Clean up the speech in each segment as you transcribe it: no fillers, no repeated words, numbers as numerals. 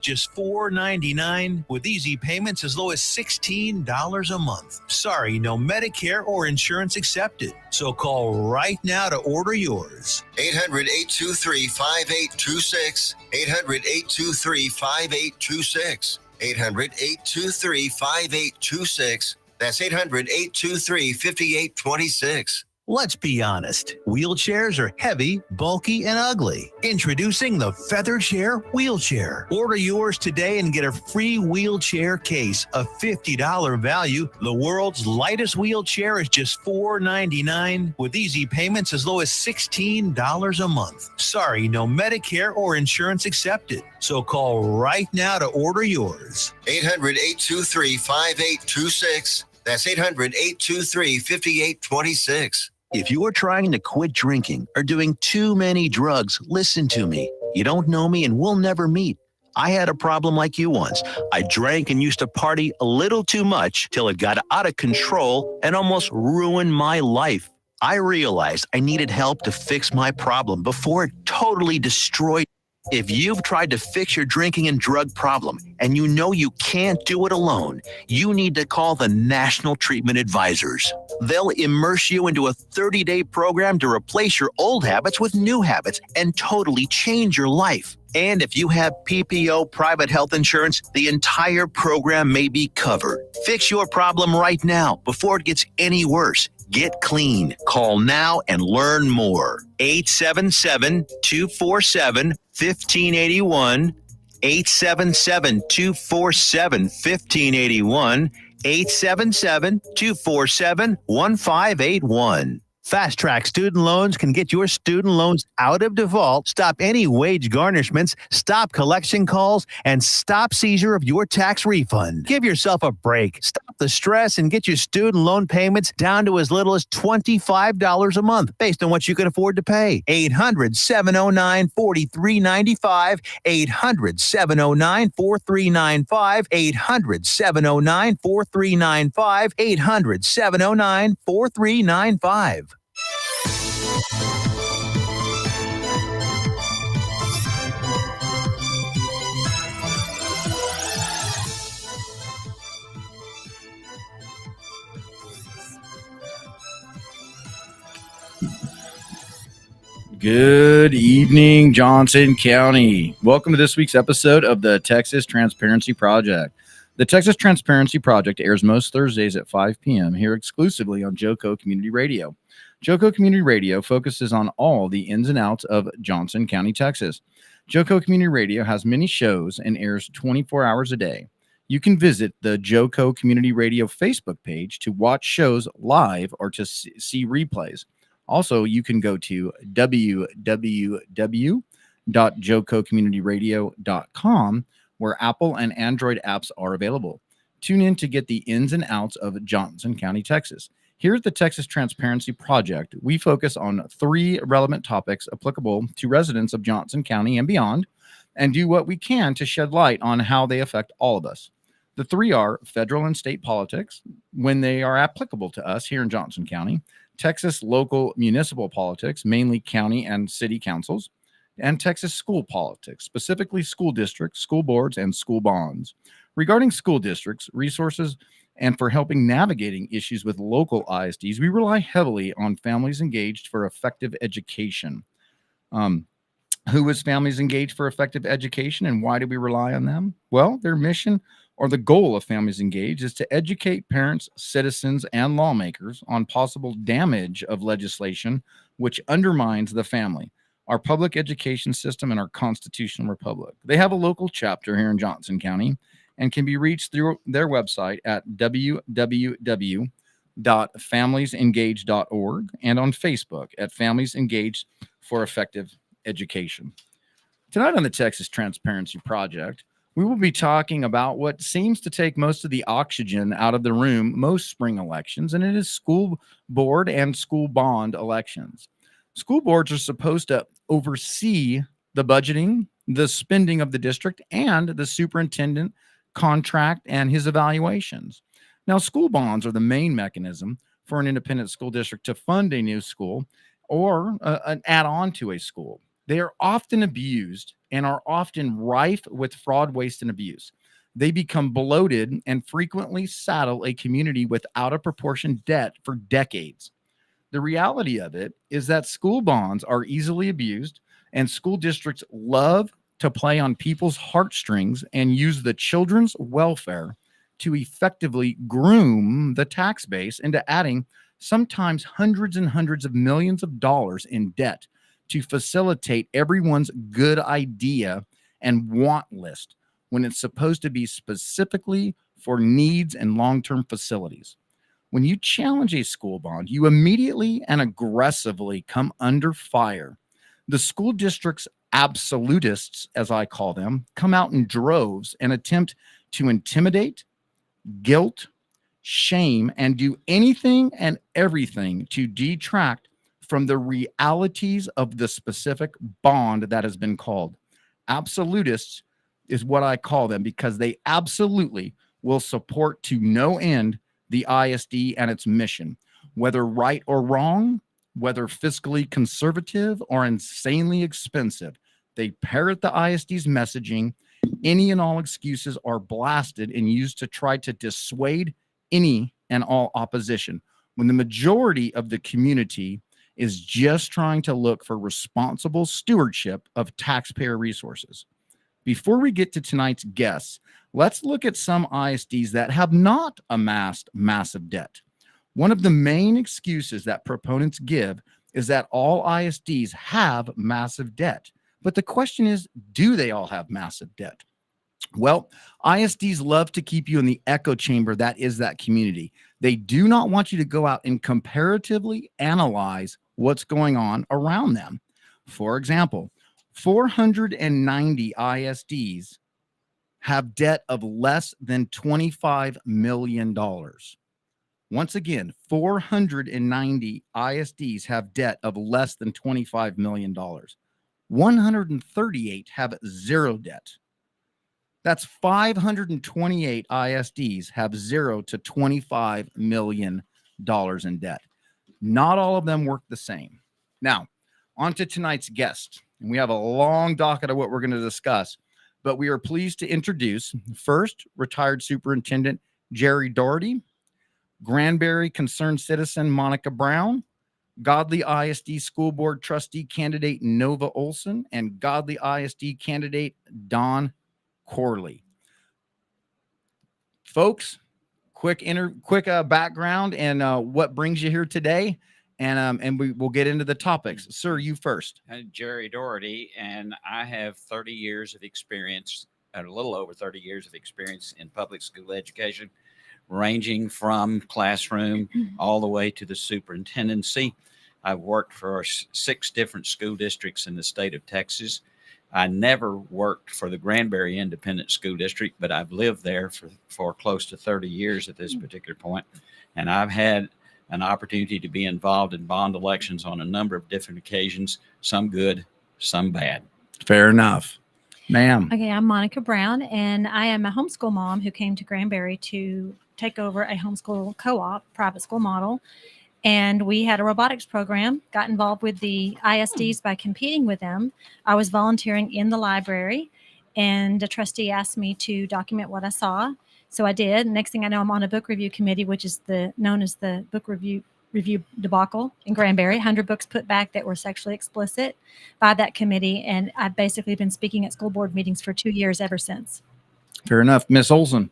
Just $4.99 with easy payments as low as $16 a month. Sorry, no Medicare or insurance accepted. So call right now to order yours. 800-823-5826. 800-823-5826. 800-823-5826. That's 800-823-5826. Let's be honest, wheelchairs are heavy, bulky, and ugly. Introducing the Feather Chair Wheelchair. Order yours today and get a free wheelchair case, a $50 value. The world's lightest wheelchair is just $4.99 with easy payments as low as $16 a month. Sorry, no Medicare or insurance accepted. So call right now to order yours. 800-823-5826. That's 800-823-5826. If you are trying to quit drinking or doing too many drugs, listen to me. You don't know me and we'll never meet. I had a problem like you once. I drank and used to party a little too much till it got out of control and almost ruined my life. I realized I needed help to fix my problem before it totally destroyed. If you've tried to fix your drinking and drug problem and you know you can't do it alone, you need to call the National Treatment Advisors. They'll immerse you into a 30-day program to replace your old habits with new habits and totally change your life. And if you have PPO private health insurance, the entire program may be covered. Fix your problem right now before it gets any worse. Get clean. Call now and learn more. 877-247-1581. 877-247-1581. 877-247-1581. Fast Track Student Loans can get your student loans out of default, stop any wage garnishments, stop collection calls, and stop seizure of your tax refund. Give yourself a break. Stop the stress and get your student loan payments down to as little as $25 a month based on what you can afford to pay. 800-709-4395. 800-709-4395. 800-709-4395. 800-709-4395. Good evening, Johnson County. Welcome to this week's episode of the Texas Transparency Project. The Texas Transparency Project airs most Thursdays at 5 p.m. here exclusively on JoCo Community Radio. JoCo Community Radio focuses on all the ins and outs of Johnson County, Texas. JoCo Community Radio has many shows and airs 24 hours a day. You can visit the JoCo Community Radio Facebook page to watch shows live or to see replays. Also, you can go to www.jococommunityradio.com where Apple and Android apps are available. Tune in to get the ins and outs of Johnson County, Texas. Here at the Texas Transparency Project, we focus on 3 relevant topics applicable to residents of Johnson County and beyond, and do what we can to shed light on how they affect all of us. The 3 are federal and state politics, when they are applicable to us here in Johnson County, Texas local municipal politics, mainly county and city councils, and Texas school politics, specifically school districts, school boards, and school bonds. Regarding school districts, resources, and for helping navigating issues with local ISDs, we rely heavily on Families Engaged for Effective Education. Who is Families Engaged for Effective Education, and why do we rely on them? Well, their mission or the goal of Families Engaged is to educate parents, citizens, and lawmakers on possible damage of legislation which undermines the family, our public education system, and our constitutional republic. They have a local chapter here in Johnson County and can be reached through their website at www.familiesengaged.org and on Facebook at Families Engaged for Effective Education. Tonight on the Texas Transparency Project, we will be talking about what seems to take most of the oxygen out of the room most spring elections, and it is school board and school bond elections. School boards are supposed to oversee the budgeting, the spending of the district, and the superintendent contract and his evaluations. Now, school bonds are the main mechanism for an independent school district to fund a new school or an add-on to a school. They are often abused and are often rife with fraud, waste, and abuse. They become bloated and frequently saddle a community with out of proportion debt for decades. The reality of it is that school bonds are easily abused, and school districts love to play on people's heartstrings and use the children's welfare to effectively groom the tax base into adding sometimes hundreds and hundreds of millions of dollars in debt to facilitate everyone's good idea and want list when it's supposed to be specifically for needs and long-term facilities. When you challenge a school bond, you immediately and aggressively come under fire. The school district's absolutists, as I call them, come out in droves and attempt to intimidate, guilt, shame, and do anything and everything to detract from the realities of the specific bond that has been called. Absolutists is what I call them because they absolutely will support to no end the ISD and its mission, whether right or wrong, whether fiscally conservative or insanely expensive. They parrot the ISD's messaging. Any and all excuses are blasted and used to try to dissuade any and all opposition, when the majority of the community is just trying to look for responsible stewardship of taxpayer resources. Before we get to tonight's guests, let's look at some ISDs that have not amassed massive debt. One of the main excuses that proponents give is that all ISDs have massive debt. But the question is, do they all have massive debt? Well, ISDs love to keep you in the echo chamber that is that community. They do not want you to go out and comparatively analyze what's going on around them. For example, 490 ISDs have debt of less than $25 million. Once again, 490 ISDs have debt of less than $25 million. 138 have zero debt. That's 528 ISDs have $0 to $25 million in debt. Not all of them work the same. Now, on to tonight's guest. And we have a long docket of what we're going to discuss, but we are pleased to introduce first retired Superintendent Jerry Doherty, Granbury concerned citizen Monica Brown, Godley ISD School Board Trustee candidate Nova Olson, and Godley ISD candidate Don Corley. Folks, quick background and what brings you here today, and we will get into the topics. Sir, you first. Jerry Doherty, and I have 30 years of experience, a little over 30 years of experience in public school education, ranging from classroom all the way to the superintendency. I've worked for 6 different school districts in the state of Texas. I never worked for the Granbury Independent School District, but I've lived there for close to 30 years at this particular point. And I've had an opportunity to be involved in bond elections on a number of different occasions, some good, some bad. Fair enough. Ma'am. Okay, I'm Monica Brown, and I am a homeschool mom who came to Granbury to take over a homeschool co-op, private school model. And we had a robotics program, got involved with the ISDs by competing with them. I was volunteering in the library, and a trustee asked me to document what I saw. So I did. Next thing I know, I'm on a book review committee, which is known as the book review debacle in Granbury. 100 books put back that were sexually explicit by that committee. And I've basically been speaking at school board meetings for 2 years ever since. Fair enough. Miss Olson.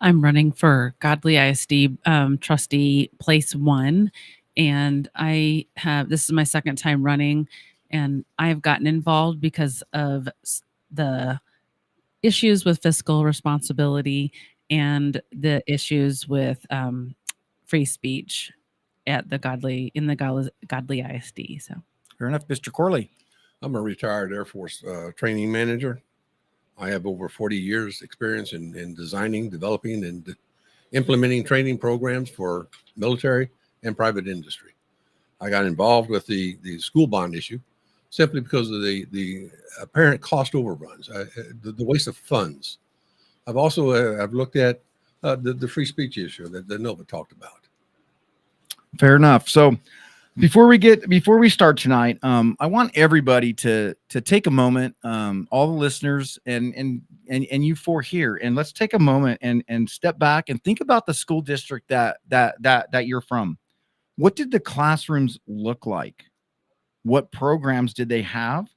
I'm running for Godley ISD trustee place 1. And this is my second time running, and I've gotten involved because of the issues with fiscal responsibility and the issues with free speech at the Godley ISD. So Fair enough. Mr. Corley. I'm a retired Air Force training manager. I have over 40 years experience in designing, developing, and implementing training programs for military and private industry. I got involved with the school bond issue simply because of the apparent cost overruns, the waste of funds. I've also I've looked at the free speech issue that Nova talked about. Fair enough. So Before we start tonight, I want everybody to take a moment, all the listeners and you four here, and let's take a moment and step back and think about the school district that you're from. What did the classrooms look like? What programs did they have?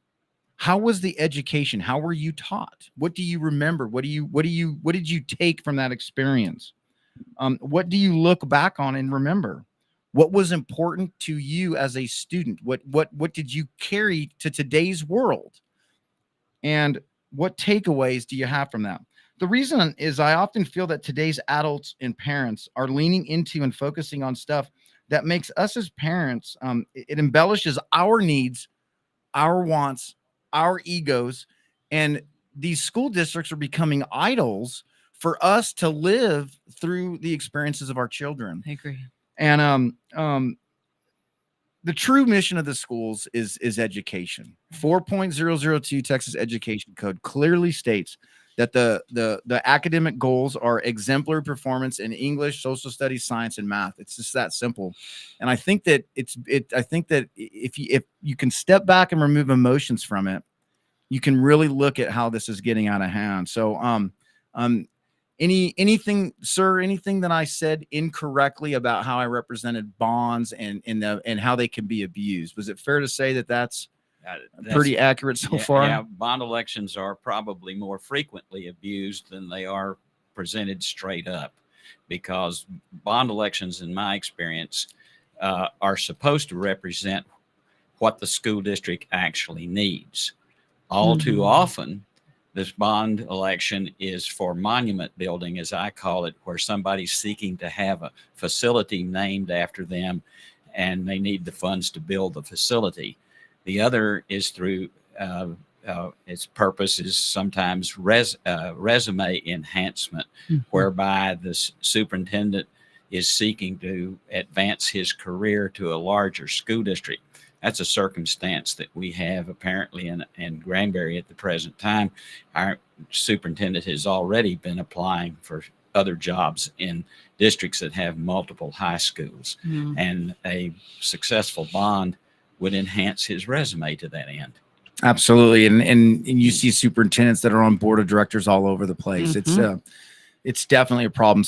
How was the education? How were you taught? What do you remember? What did you take from that experience? What do you look back on and remember? What was important to you as a student? What did you carry to today's world? And what takeaways do you have from that? The reason is I often feel that today's adults and parents are leaning into and focusing on stuff that makes us as parents, it embellishes our needs, our wants, our egos, and these school districts are becoming idols for us to live through the experiences of our children. I agree. And the true mission of the schools is education. 4.002 Texas Education Code clearly states that the academic goals are exemplary performance in English, social studies, science, and math. It's just that simple. And I think that I think that if you can step back and remove emotions from it, you can really look at how this is getting out of hand. So anything, sir, anything that I said incorrectly about how I represented bonds and how they can be abused, was it fair to say that that's pretty accurate so far? Yeah, bond elections are probably more frequently abused than they are presented straight up, because bond elections, in my experience, are supposed to represent what the school district actually needs. All too often, this bond election is for monument building, as I call it, where somebody's seeking to have a facility named after them and they need the funds to build the facility. The other is through its purpose is sometimes resume enhancement, whereby the superintendent is seeking to advance his career to a larger school district. That's a circumstance that we have apparently in Granbury at the present time. Our superintendent has already been applying for other jobs in districts that have multiple high schools, and a successful bond would enhance his resume to that end. Absolutely. And you see superintendents that are on board of directors all over the place. It's definitely a problem.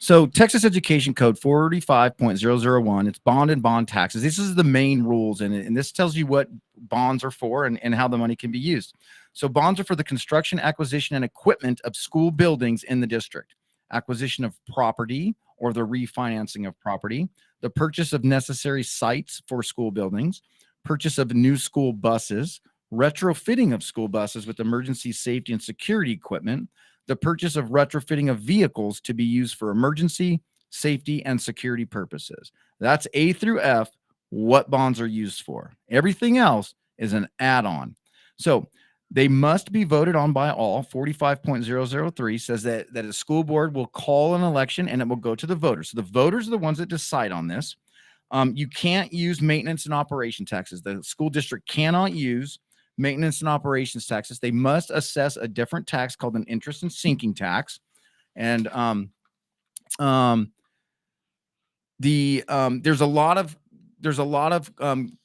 So Texas Education Code 45.001, it's bond and bond taxes. This is the main rules in it, and this tells you what bonds are for and how the money can be used. So bonds are for the construction, acquisition, and equipment of school buildings in the district, acquisition of property or the refinancing of property, the purchase of necessary sites for school buildings, purchase of new school buses, retrofitting of school buses with emergency safety and security equipment, the purchase of retrofitting of vehicles to be used for emergency, safety, and security purposes. That's A through F, what bonds are used for. Everything else is an add-on. So they must be voted on by all. 45.003 says that a school board will call an election and it will go to the voters. So the voters are the ones that decide on this. You can't use maintenance and operation taxes. The school district cannot use maintenance and operations taxes. They must assess a different tax called an interest and sinking tax. And there's a lot of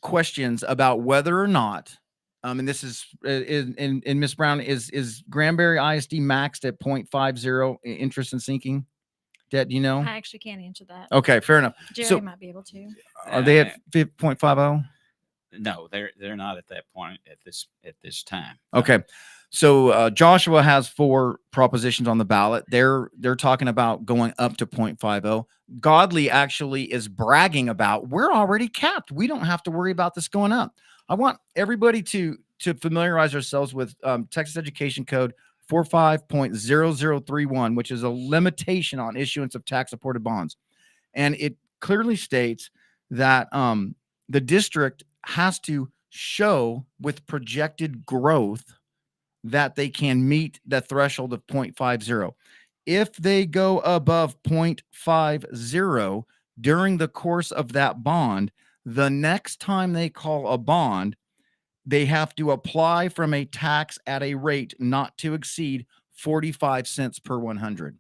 questions about whether or not, and this is in Miss Brown, is Granbury ISD maxed at 0.50 interest and sinking debt? Do you know? I actually can't answer that. Okay, fair enough. Jerry might be able to. Are they at 0.50? No, they're not at that point at this time. Okay. So Joshua has 4 propositions on the ballot. They're talking about going up to 0.50. Godley actually is bragging about, we're already capped. We don't have to worry about this going up. I want everybody to familiarize ourselves with Texas Education Code 45.0031, which is a limitation on issuance of tax-supported bonds. And it clearly states that the district has to show with projected growth that they can meet the threshold of 0.50. If they go above 0.50 during the course of that bond, the next time they call a bond, they have to apply from a tax at a rate not to exceed 45 cents per 100.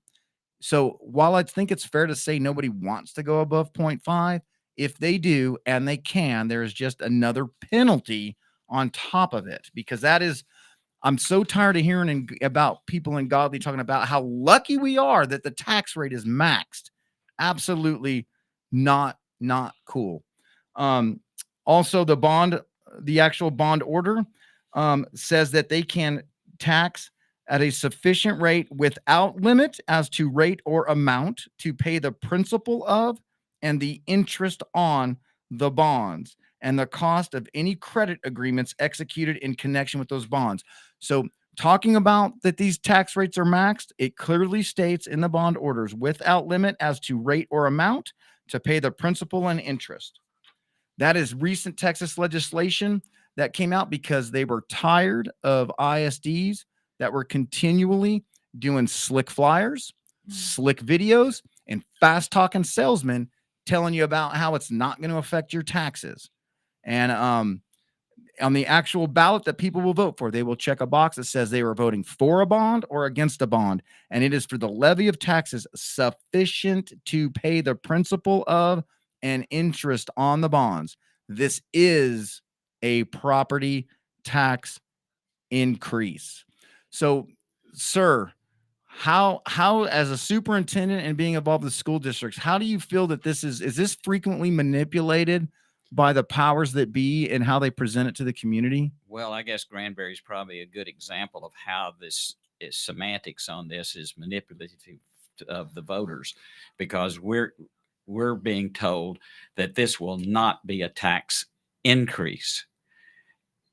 So while I think it's fair to say nobody wants to go above 0.5, if they do, and they can, there is just another penalty on top of it, because that is, I'm so tired of hearing about people in Godley talking about how lucky we are that the tax rate is maxed. Absolutely not cool. Also, the actual bond order says that they can tax at a sufficient rate without limit as to rate or amount to pay the principal of and the interest on the bonds and the cost of any credit agreements executed in connection with those bonds. So talking about that these tax rates are maxed, it clearly states in the bond orders without limit as to rate or amount to pay the principal and interest. That is recent Texas legislation that came out because they were tired of ISDs that were continually doing slick flyers, slick videos, and fast talking salesmen telling you about how it's not going to affect your taxes. And on the actual ballot that people will vote for, they will check a box that says they were voting for a bond or against a bond. And it is for the levy of taxes sufficient to pay the principal of and interest on the bonds. This is a property tax increase. So, sir, how as a superintendent and being involved with school districts, how do you feel that this is this frequently manipulated by the powers that be and how they present it to the community? Well, I guess Granbury is probably a good example of how this is semantics on this is manipulative of the voters, because we're being told that this will not be a tax increase,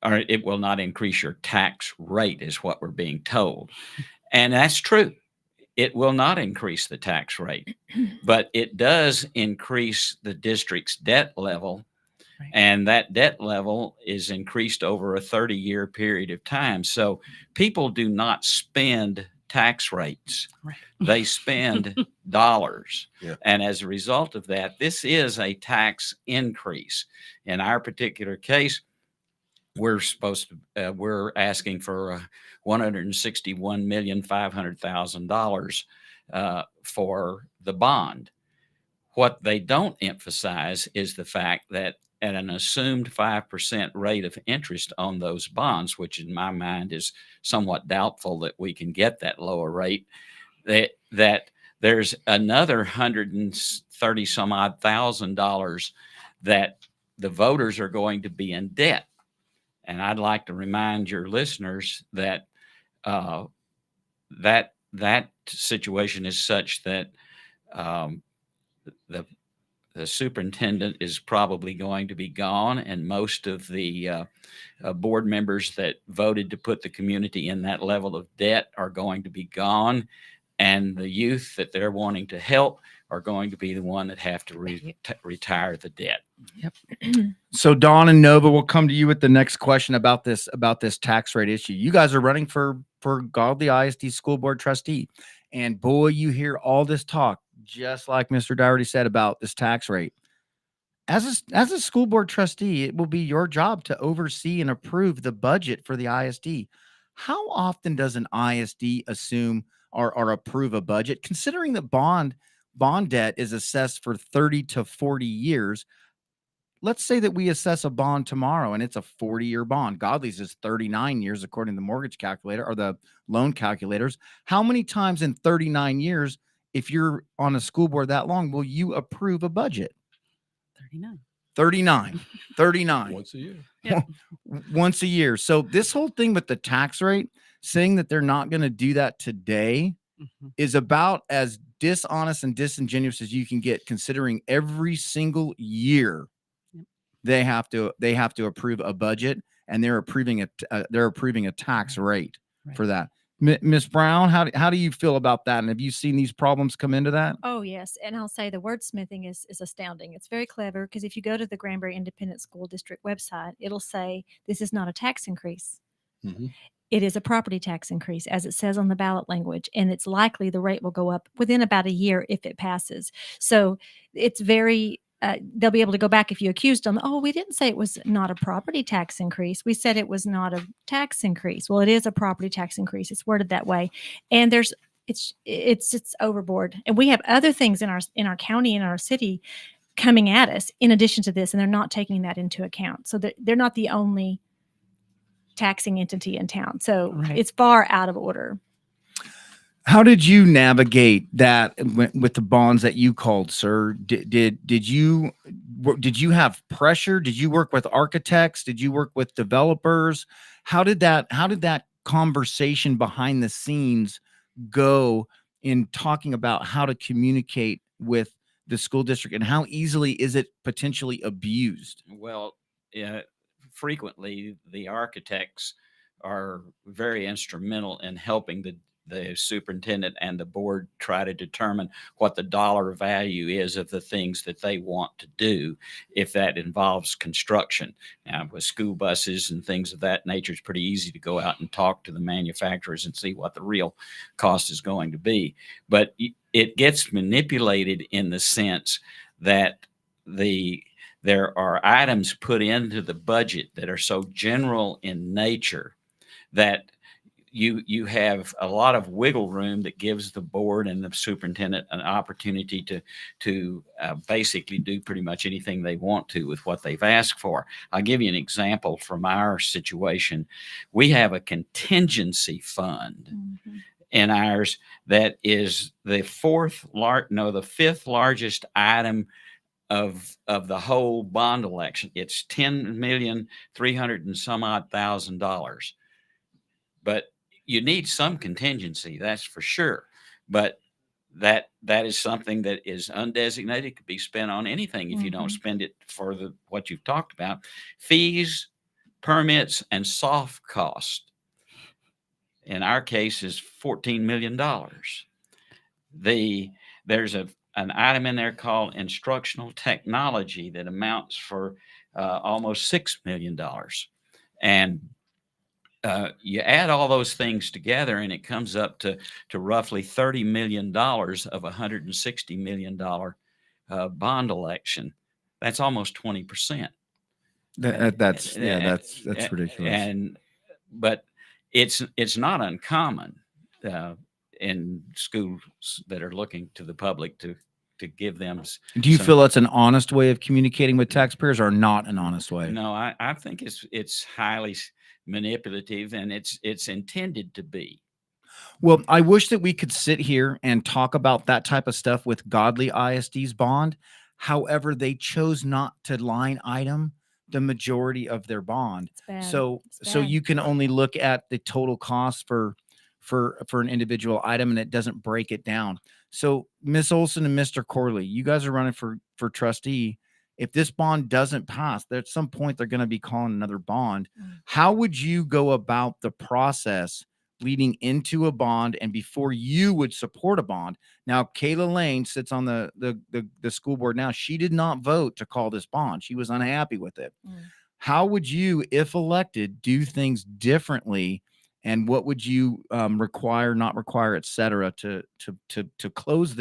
or it will not increase your tax rate is what we're being told. And that's true. It will not increase the tax rate, but it does increase the district's debt level. Right. And that debt level is increased over a 30-year period of time. So people do not spend tax rates. Right. They spend dollars. Yeah. And as a result of that, this is a tax increase. In our particular case, we're asking for $161,500,000 for the bond. What they don't emphasize is the fact that at an assumed 5% rate of interest on those bonds, which in my mind is somewhat doubtful that we can get that lower rate, that there's another $130 some odd thousand that the voters are going to be in debt. And I'd like to remind your listeners that that situation is such that the superintendent is probably going to be gone, and most of the board members that voted to put the community in that level of debt are going to be gone, and the youth that they're wanting to help are going to be the one that have to retire the debt. Yep. So Dawn and Nova will come to you with the next question about this tax rate issue. You guys are running for Godley ISD school board trustee, and boy, you hear all this talk, just like Mr. Doherty said about this tax rate. As a school board trustee, it will be your job to oversee and approve the budget for the ISD. How often does an ISD assume or approve a budget, considering that bond debt is assessed for 30 to 40 years? Let's say that we assess a bond tomorrow and it's a 40-year bond. Godley's is 39 years, according to the mortgage calculator or the loan calculators. How many times in 39 years, if you're on a school board that long, will you approve a budget? 39. Once a year. Yep. Once a year. So this whole thing with the tax rate, saying that they're not going to do that today, is about as dishonest and disingenuous as you can get, considering every single year they have to approve a budget, and they're approving a tax rate for that. Ms. Brown, how do you feel about that? And have you seen these problems come into that? Oh, yes. And I'll say the wordsmithing is astounding. It's very clever, because if you go to the Granbury Independent School District website, it'll say this is not a tax increase. Mm-hmm. It is a property tax increase, as it says on the ballot language, and it's likely the rate will go up within about a year if it passes. So it's very they'll be able to go back if you accused them. Oh, we didn't say it was not a property tax increase. We said it was not a tax increase. Well, it is a property tax increase. It's worded that way, and it's overboard. And we have other things in our county, in our city, coming at us in addition to this, and they're not taking that into account. So they're not the only taxing entity in town. So Right. it's far out of order. How did you navigate that with the bonds that you called, sir? Did you have pressure? Did you work with architects? Did you work with developers? How did that conversation behind the scenes go in talking about how to communicate with the school district, and how easily is it potentially abused? Well, frequently the architects are very instrumental in helping the superintendent and the board try to determine what the dollar value is of the things that they want to do, if that involves construction. Now, with school buses and things of that nature, it's pretty easy to go out and talk to the manufacturers and see what the real cost is going to be. But it gets manipulated in the sense that there are items put into the budget that are so general in nature that you have a lot of wiggle room that gives the board and the superintendent an opportunity to basically do pretty much anything they want to with what they've asked for. I'll give you an example from our situation. We have a contingency fund in ours that is the fifth largest item of the whole bond election. It's $10,300,000 and some odd thousand. But you need some contingency, that's for sure. But that is something that is undesignated, could be spent on anything if you don't spend it for what you've talked about. Fees, permits, and soft cost, in our case, is $14 million. There's an item in there called instructional technology that amounts for almost $6 million. And you add all those things together and it comes up to roughly $30 million of $160 million bond election. That's almost 20%. That's ridiculous. But it's not uncommon in schools that are looking to the public to give them. Do you feel that's an honest way of communicating with taxpayers, or not an honest way? No, I think it's highly manipulative, and it's intended to be. Well, I wish that we could sit here and talk about that type of stuff with Godley ISD's bond. However, they chose not to line item the majority of their bond. So you can only look at the total cost for an individual item, and it doesn't break it down. So Miss Olson and Mr. Corley, you guys are running for trustee. If this bond doesn't pass, at some point they're going to be calling another bond. How would you go about the process leading into a bond and before you would support a bond? Now, Kayla Lane sits on the school board now. She did not vote to call this bond. She was unhappy with it. How would you, if elected, do things differently? And what would you require, not require, et cetera, to close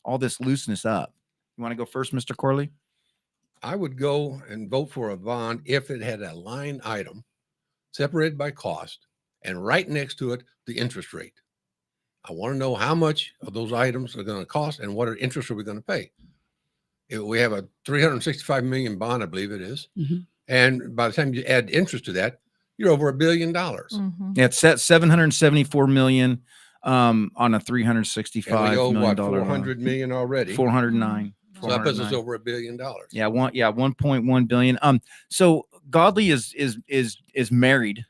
all this looseness up? You want to go first, Mr. Corley? I would go and vote for a bond if it had a line item separated by cost and right next to it, the interest rate. I want to know how much of those items are going to cost and what interest are we going to pay. If we have a $365 million bond, I believe it is. And by the time you add interest to that, you're over $1 billion. Yeah, it's set $774 million on a $365 million. What, 400 million already? 409. So that puts us over $1 billion. Yeah, 1.1 billion. So Godley is married,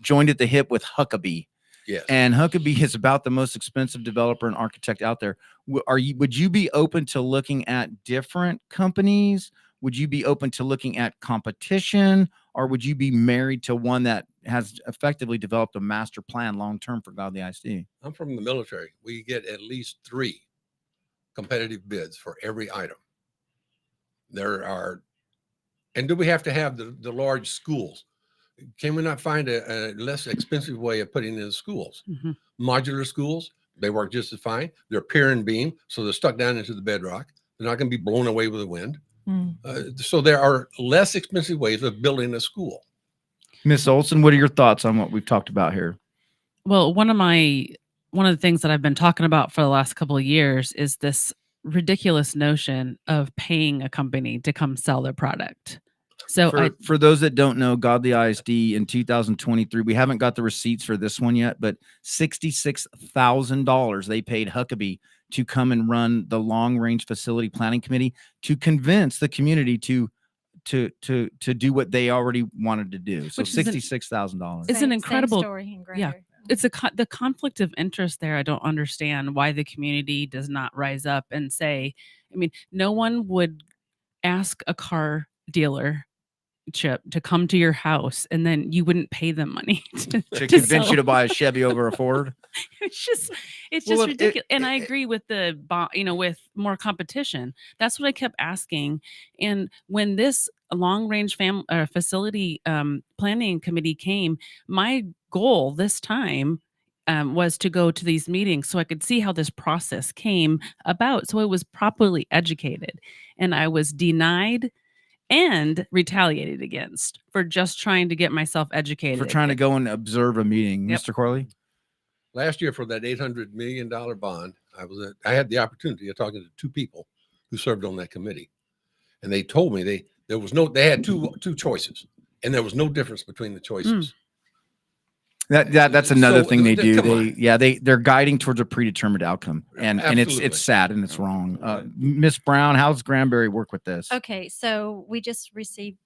joined at the hip with Huckabee. Yes. And Huckabee is about the most expensive developer and architect out there. Would you be open to looking at different companies? Would you be open to looking at competition, or would you be married to one that has effectively developed a master plan long-term for Godley ISD? I'm from the military. We get at least 3 competitive bids for every item. And do we have to have the large schools? Can we not find a less expensive way of putting in schools? Modular schools, they work just as fine. They're pier and beam, so they're stuck down into the bedrock. They're not going to be blown away with the wind. So there are less expensive ways of building a school. Miss Olson, what are your thoughts on what we've talked about here? Well, one of the things that I've been talking about for the last couple of years is this ridiculous notion of paying a company to come sell their product. So For those that don't know, Godley ISD in 2023, we haven't got the receipts for this one yet, but $66,000 they paid Huckabee to come and run the long range facility planning committee to convince the community to do what they already wanted to do. So $66,000. It's an incredible story in Granbury. It's the conflict of interest there. I don't understand why the community does not rise up and say, I mean, no one would ask a car dealer Chip to come to your house and then you wouldn't pay them money to convince you to buy a Chevy over a Ford. It's just ridiculous. And I agree with the with more competition. That's what I kept asking. And when this long range facility planning committee came, my goal this time was to go to these meetings so I could see how this process came about. So I was properly educated, and I was denied and retaliated against for just trying to get myself educated. For trying to go and observe a meeting. Yep. Mr. Corley? Last year for that $800 million bond, I had the opportunity of talking to two people who served on that committee. And they told me they had two choices, and there was no difference between the choices. That's another thing they do. Come on. They're guiding towards a predetermined outcome, and it's sad and it's wrong. Miss Brown, how's Granbury work with this? Okay, so we just received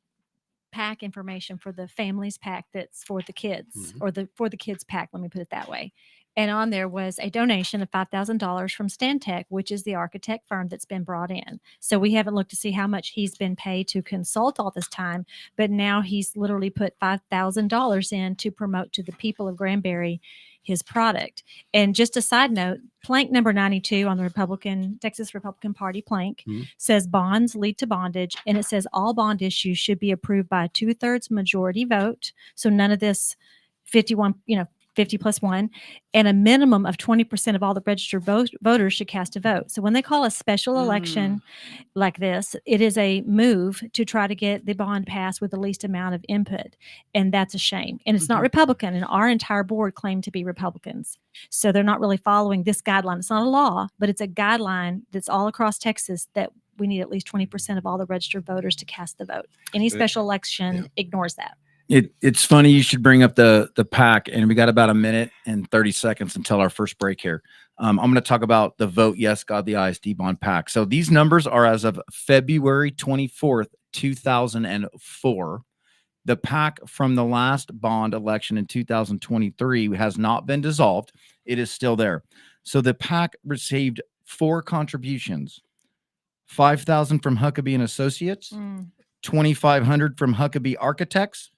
pack information for the families pack that's for the kids, or for the kids pack. Let me put it that way. And on there was a donation of $5,000 from Stantec, which is the architect firm that's been brought in. So we haven't looked to see how much he's been paid to consult all this time, but now he's literally put $5,000 in to promote to the people of Granbury his product. And just a side note, plank number 92 on the Texas Republican Party plank says bonds lead to bondage, and it says all bond issues should be approved by a 2/3 majority vote. So none of this 50 plus 1, and a minimum of 20% of all the registered voters should cast a vote. So when they call a special election like this, it is a move to try to get the bond passed with the least amount of input. And that's a shame. And it's not Republican, and our entire board claimed to be Republicans. So they're not really following this guideline. It's not a law, but it's a guideline that's all across Texas that we need at least 20% of all the registered voters to cast the vote. Any special election ignores that. It's funny you should bring up the pack, and we got about a minute and 30 seconds until our first break here. I'm going to talk about the Vote Yes Godley ISD bond pack. So these numbers are as of February 24th, 2004. The pack from the last bond election in 2023 has not been dissolved. It is still there. So the pack received 4 contributions: $5,000 from Huckabee and Associates, $2,500 from Huckabee Architects,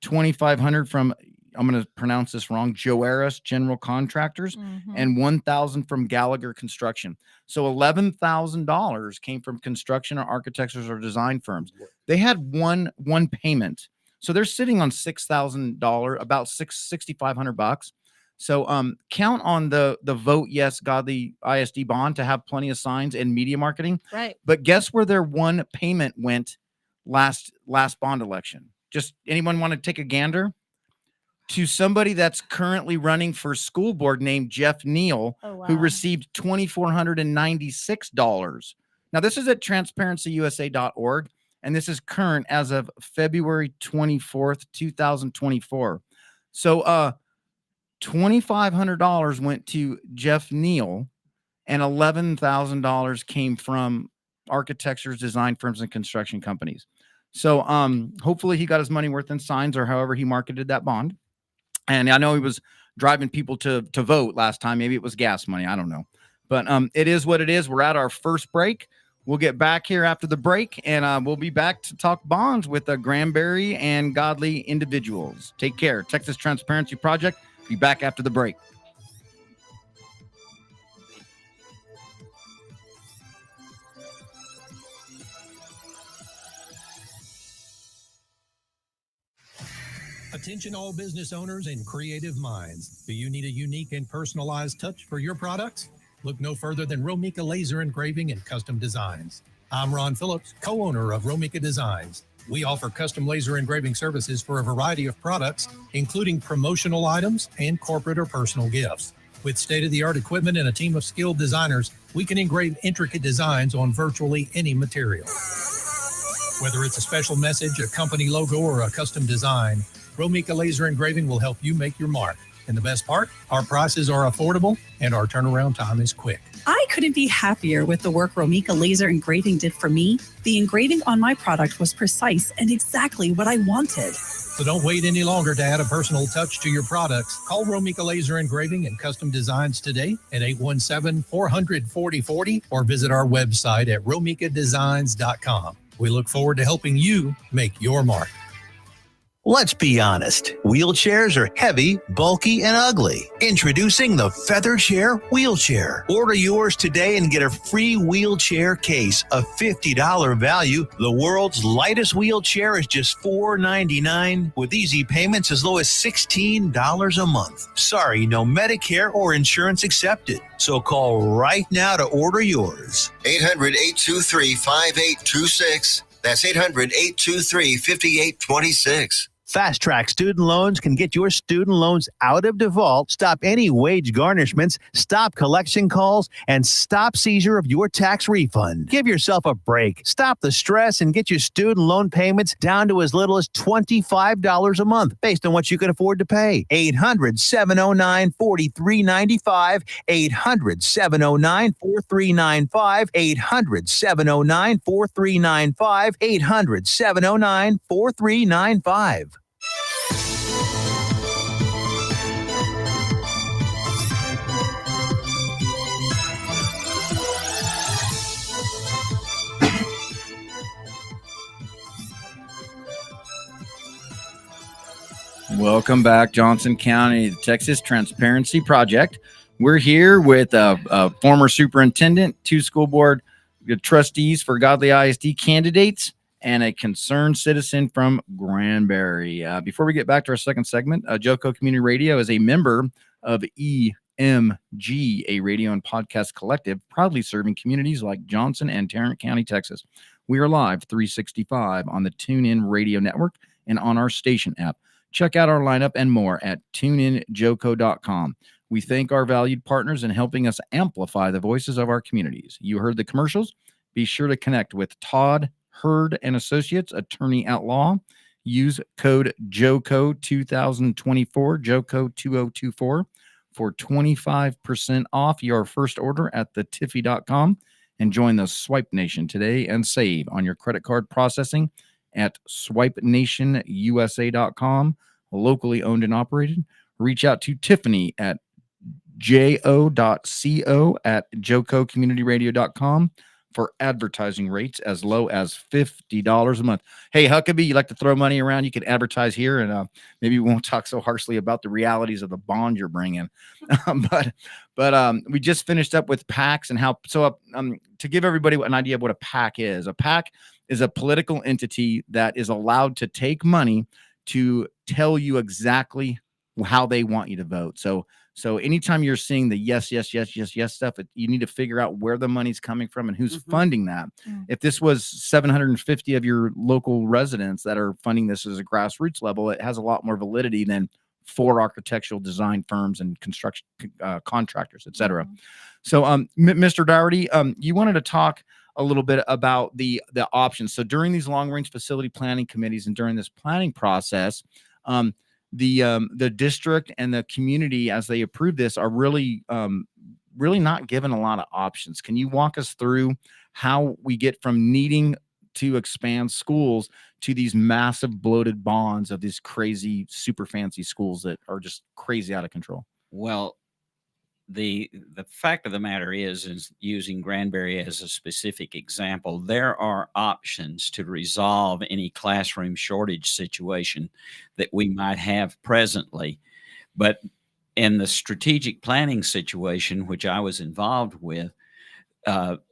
$2,500 from, I'm going to pronounce this wrong, Joaris General Contractors, and $1,000 from Gallagher Construction. So $11,000 came from construction or architectures or design firms. They had one payment. So they're sitting on $6,000, about $6,500. So count on the Vote Yes Godley ISD bond to have plenty of signs and media marketing. Right. But guess where their one payment went last bond election? Just anyone want to take a gander? To somebody that's currently running for school board named Jeff Neal, who received $2,496. Now, this is at transparencyusa.org, and this is current as of February 24th, 2024. So $2,500 went to Jeff Neal, and $11,000 came from architectures, design firms, and construction companies. So hopefully he got his money worth in signs, or however he marketed that bond. And I know he was driving people to vote last time. Maybe it was gas money. I don't know. But it is what it is. We're at our first break. We'll get back here after the break, and we'll be back to talk bonds with the Granbury and Godley individuals. Take care. Texas Transparency Project. Be back after the break. Attention all business owners and creative minds. Do you need a unique and personalized touch for your products? Look no further than Romika Laser Engraving and Custom Designs. I'm Ron Phillips, co-owner of Romika Designs. We offer custom laser engraving services for a variety of products, including promotional items and corporate or personal gifts. With state-of-the-art equipment and a team of skilled designers, we can engrave intricate designs on virtually any material. Whether it's a special message, a company logo, or a custom design, Romika Laser Engraving will help you make your mark. And the best part, our prices are affordable and our turnaround time is quick. I couldn't be happier with the work Romika Laser Engraving did for me. The engraving on my product was precise and exactly what I wanted. So don't wait any longer to add a personal touch to your products. Call Romika Laser Engraving and Custom Designs today at 817-400-4040 or visit our website at romikadesigns.com. We look forward to helping you make your mark. Let's be honest. Wheelchairs are heavy, bulky, and ugly. Introducing the Feather Chair Wheelchair. Order yours today and get a free wheelchair case, a $50 value. The world's lightest wheelchair is just $4.99 with easy payments as low as $16 a month. Sorry, no Medicare or insurance accepted. So call right now to order yours. 800-823-5826. That's 800-823-5826. Fast Track Student Loans can get your student loans out of default, stop any wage garnishments, stop collection calls, and stop seizure of your tax refund. Give yourself a break. Stop the stress and get your student loan payments down to as little as $25 a month based on what you can afford to pay. 800-709-4395. 800-709-4395. 800-709-4395. 800-709-4395. Welcome back, Johnson County, the Texas Transparency Project. We're here with a former superintendent, 2 school board trustees for Godley ISD candidates, and a concerned citizen from Granbury. Before we get back to our second segment, JoCo Community Radio is a member of EMG, a radio and podcast collective, proudly serving communities like Johnson and Tarrant County, Texas. We are live 365 on the TuneIn Radio Network and on our station app. Check out our lineup and more at tuneinjoco.com. We thank our valued partners in helping us amplify the voices of our communities. You heard the commercials. Be sure to connect with Todd Hurd and Associates, attorney at law. Use code JOCO 2024, JOCO 2024 for 25% off your first order at thetiffy.com, and join the Swipe Nation today and save on your credit card processing at swipenationusa.com, locally owned and operated. Reach out to Tiffany at jo.co@jococommunityradio.com for advertising rates as low as $50 a month. Hey, Huckabee, you like to throw money around? You can advertise here, and maybe we won't talk so harshly about the realities of the bond you're bringing. But we just finished up with PACs and how. So to give everybody an idea of what a PAC is a political entity that is allowed to take money to tell you exactly how they want you to vote. So anytime you're seeing the yes stuff, you need to figure out where the money's coming from and who's funding that. If this was 750 of your local residents that are funding this as a grassroots level, it has a lot more validity than 4 architectural design firms and construction contractors, et cetera. So, Mr. Doherty, you wanted to talk a little bit about the options. So during these long-range facility planning committees and during this planning process, the district and the community, as they approve this, are really not given a lot of options. Can you walk us through how we get from needing to expand schools to these massive bloated bonds of these crazy, super fancy schools that are just crazy out of control? Well, the fact of the matter is using Granbury as a specific example, there are options to resolve any classroom shortage situation that we might have presently. But in the strategic planning situation, which I was involved with,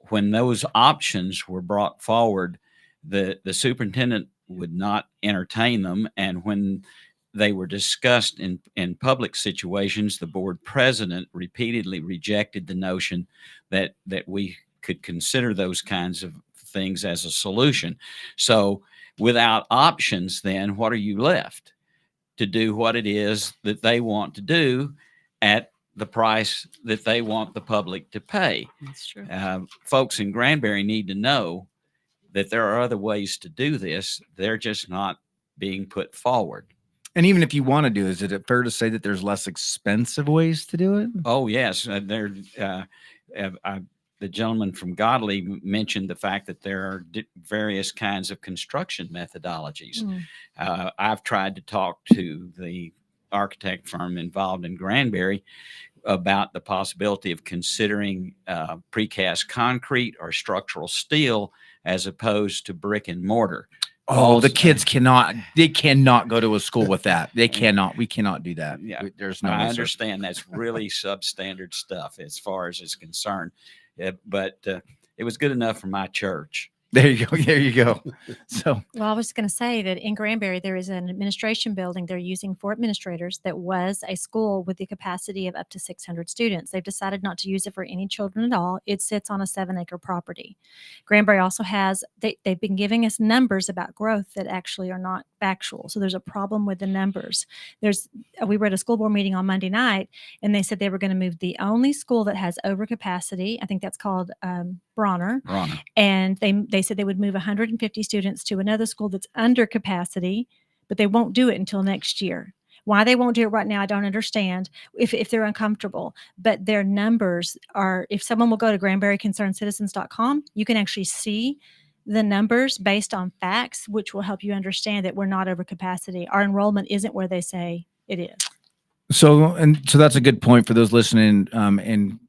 when those options were brought forward, the superintendent would not entertain them. And when they were discussed in public situations, the board president repeatedly rejected the notion that we could consider those kinds of things as a solution. So without options, then what are you left to do what it is that they want to do at the price that they want the public to pay. That's true. Folks in Granbury need to know that there are other ways to do this. They're just not being put forward. And even if you want to do, is it fair to say that there's less expensive ways to do it? Oh, yes. The gentleman from Godley mentioned the fact that there are various kinds of construction methodologies. I've tried to talk to the architect firm involved in Granbury about the possibility of considering precast concrete or structural steel as opposed to brick and mortar. Oh, the kids cannot go to a school with that. They cannot. We cannot do that. Yeah, there's no. I understand that's really substandard stuff as far as it's concerned. But it was good enough for my church. There you go. There you go. So, Well, I was going to say that in Granbury, there is an administration building they're using for administrators that was a school with the capacity of up to 600 students. They've decided not to use it for any children at all. It sits on a 7-acre property. Granbury also has, they've been giving us numbers about growth that actually are not factual. So there's a problem with the numbers. We were at a school board meeting on Monday night, and they said they were going to move the only school that has overcapacity. I think that's called Bronner. And they said they would move 150 students to another school that's under capacity, but they won't do it until next year. Why they won't do it right now, I don't understand if they're uncomfortable. But their numbers are, if someone will go to GranburyConcernedCitizens.com, you can actually see the numbers based on facts, which will help you understand that we're not over capacity. Our enrollment isn't where they say it is. so that's a good point for those listening and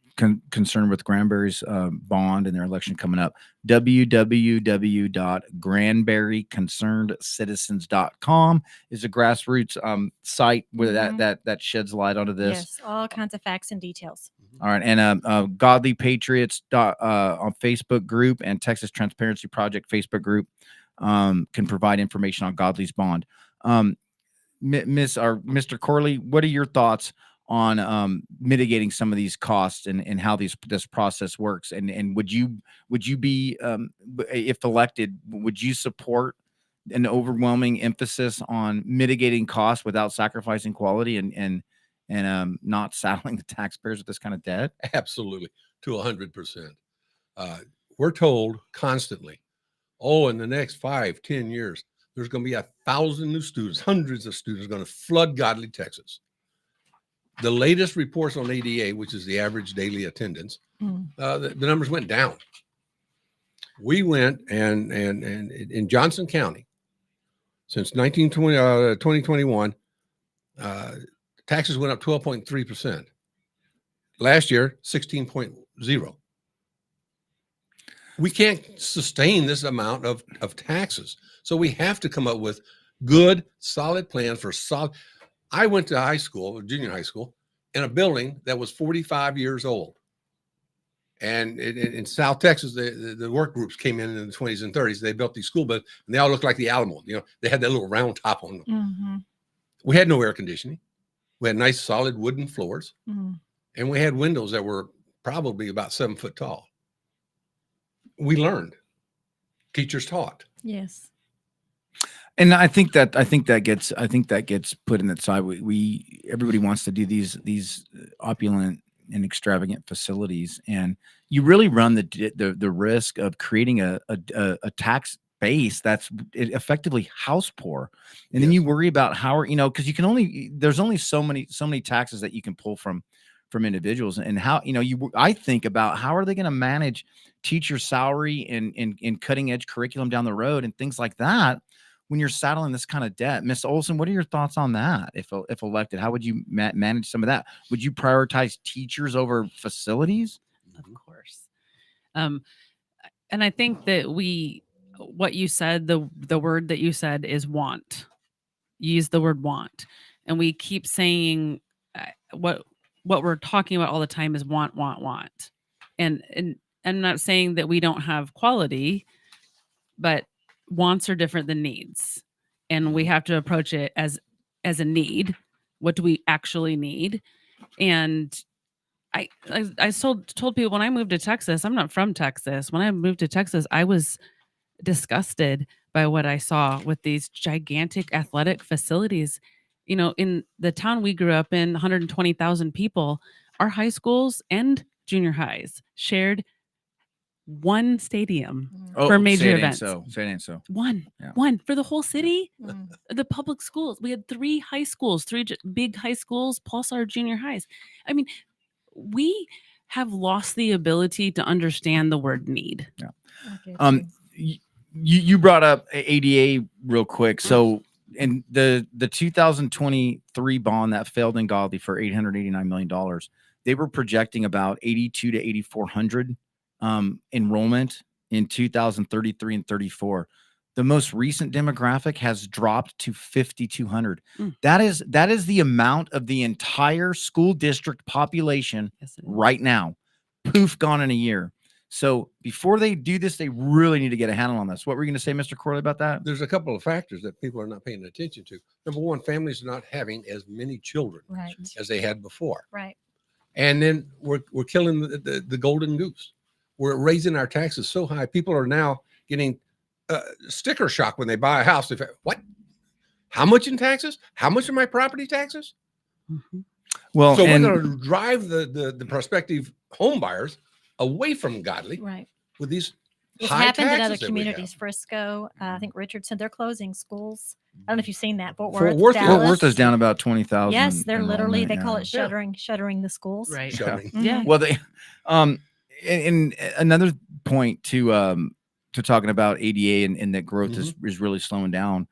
concerned with Granbury's bond and their election coming up. www.GranburyConcernedCitizens.com is a grassroots site where that sheds light onto this. Yes, all kinds of facts and details. All right, and Godly Patriots on Facebook group and Texas Transparency Project Facebook group can provide information on Godly's bond. Mr. Corley, what are your thoughts on mitigating some of these costs and how this process works? And would you be, if elected, would you support an overwhelming emphasis on mitigating costs without sacrificing quality and not saddling the taxpayers with this kind of debt? Absolutely, to 100%. We're told constantly, in the next 5-10 years, there's going to be 1,000 new students, hundreds of students going to flood Godley, Texas. The latest reports on ADA, which is the average daily attendance, the numbers went down. We went and in Johnson County, since 2021, taxes went up 12.3%. Last year, 16.0. We can't sustain this amount of taxes. So we have to come up with good, solid plans for solid. I went to high school, junior high school, in a building that was 45 years old. And in South Texas, the work groups came in the 20s and 30s. They built these school buildings, and they all looked like the Alamo. They had that little round top on them. Mm-hmm. We had no air conditioning. We had nice, solid wooden floors. Mm-hmm. And we had windows that were probably about 7 foot tall. We learned. Teachers taught. Yes. And I think that gets put in that side. Everybody wants to do these opulent and extravagant facilities, and you really run the risk of creating a tax base that's effectively house poor. And then you worry about how, because there's only so many taxes that you can pull from individuals, and how, I think about how are they going to manage teacher salary and cutting edge curriculum down the road and things like that when you're saddling this kind of debt. Miss Olson, what are your thoughts on that? If elected, how would you manage some of that? Would you prioritize teachers over facilities? Of course. And I think that what you said, the word that you said is want. You use the word want, and we keep saying what we're talking about all the time is want. And I'm not saying that we don't have quality, but wants are different than needs, and we have to approach it as a need. What do we actually need? And I told people when I moved to Texas, I'm not from Texas. When I moved to Texas, I was disgusted by what I saw with these gigantic athletic facilities. In the town we grew up in, 120,000 people, our high schools and junior highs shared one stadium for major say it ain't events. So say it ain't so. Yeah. One for the whole city. Mm. The public schools. We had 3 high schools, 3 big high schools, plus our junior highs. I mean, we have lost the ability to understand the word need. I get you. You brought up ADA real quick. So in the 2023 bond that failed in Godley for $889 million, they were projecting about 82 to 8,400 enrollment in 2033 and 34. The most recent demographic has dropped to 5,200. That is the amount of the entire school district population right now. Poof, gone in a year. So before they do this, they really need to get a handle on this. What were you going to say, Mr. Corley, about that? There's a couple of factors that people are not paying attention to. Number one, families are not having as many children Right. as they had before. Right. And then we're killing the golden goose. We're raising our taxes so high. People are now getting sticker shock when they buy a house. What? How much in taxes? How much are my property taxes? Well, so and we're going to drive the prospective home buyers away from Godley Right. with these It's high happened in taxes other that we communities. have. Frisco, I think Richardson, they're closing schools. I don't know if you've seen that. Fort Fort Worth, Worth- Dallas. Fort Worth is down about 20,000. Yes, they're literally, they enrollment, call yeah. it shuttering the schools. Right. Shuttering. Yeah. Well, they, and another point to talking about ADA and that growth is really slowing down.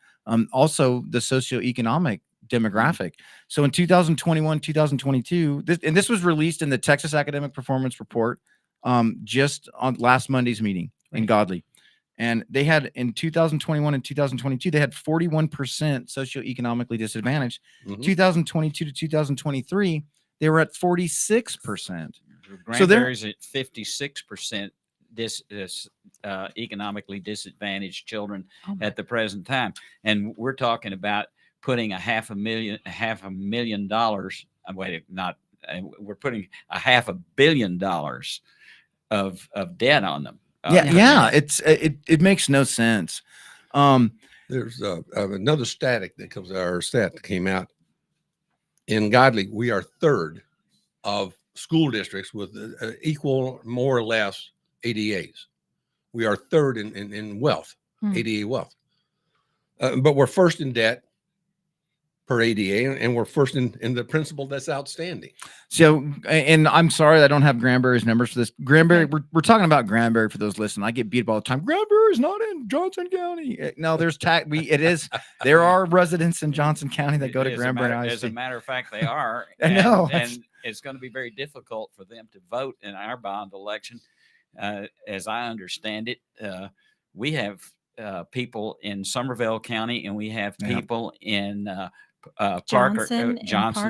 Also the socioeconomic demographic. So in 2021, 2022, this was released in the Texas Academic Performance Report, just on last Monday's meeting in Godley. And they had in 2021 and 2022, they had 41% socioeconomically disadvantaged. 2022 to 2023, they were at 46%. So Granbury's at 56% economically disadvantaged children at the present time, and we're talking about putting $500,000. We're putting $500 million of debt on them. It makes no sense. There's another stat that came out in Godley. We are third of school districts with equal, more or less, ADAs. We are third in wealth, ADA wealth, but we're first in debt per ADA, and we're first in the principal that's outstanding. So, and I'm sorry I don't have Granbury's numbers for this. Granbury, we're talking about Granbury for those listening. I get beat up all the time. Granbury's not in Johnson County. No, there's it is. There are residents in Johnson County that go to Granbury. As a matter of fact, they are. I know. And it's going to be very difficult for them to vote in our bond election. As I understand it, we have people in Somervell County, and we have people in Johnson